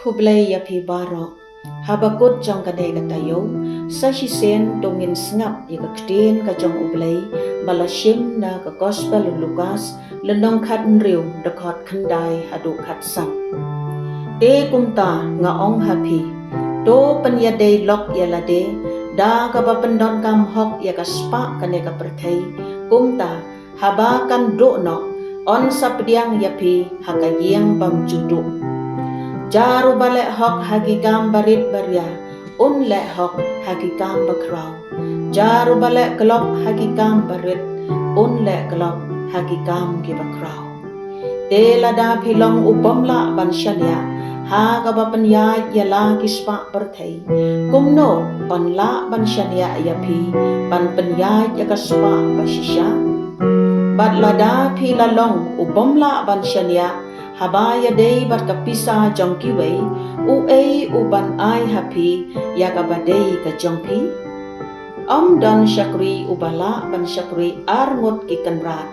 Kublai ya pi baro habakut jong kadai katayo sa hisen dongin sngap ya kakten ka jong ublai balashim na ka gospel Lukas lenong khat nriu dakot khandai hadu khat sam te kumta nga ong happy do penyadai lok ya lade da ka bapendon kam hok ya ka spa kane ka perthai kumta haba kan do no on sapdiang ya pi hakayeng bam judu jaru balek hok hagigam barit barya le hok hagigam bakraw jaru balek kelok hagigam barit le kelok hagigam ki bakraw te lada pilong ubamla ban syania ha ka bapanya yala kispa perthai kumno ban la ban syania ya pi ban penya ya kaspa basisya bat lada pilalong ubamla ban syania habaya day bat kapisa jongkiway uban ay happy yakabadey ka jongpi dan syakri ubala ban syakri arngot kikanrat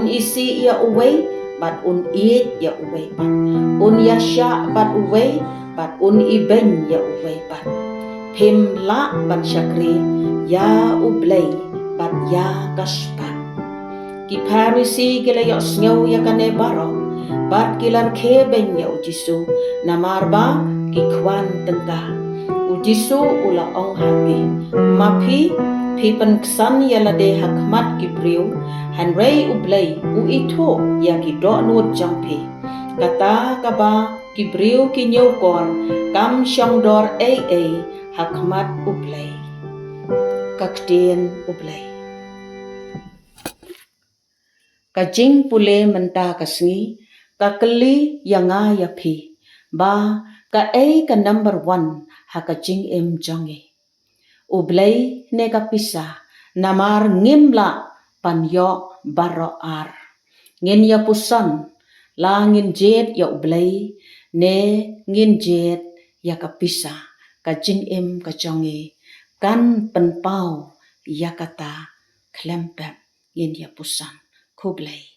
isi ya uway bat iit ya uway bat yasya bat uway bat iben ya uway bat pimla ban syakri ya ublay bat ya kaspat ki parisi gilayok sngaw ya kane baro bat kilar keben ya ujisu namarba ki kwan tengka ujisu ula ong happy mapi pipen ksan ya lade hakmat ki priu hanrei ublay ito ya ki do nut jampi kata kaba ki priu ki nyokor kam syangdor hakmat ublay kakdien ublay kajing pule menta kasngi kakeli yanga yapi ba ka number 1 hakajing jonge ublay ne kapisa namar ngimla panyo baro ar ngin ya pusan la ngin jet ya ublay ne ngin jet ya kapisa kajing kajonge kan penpau ya kata klempep ngin ya pusan kublay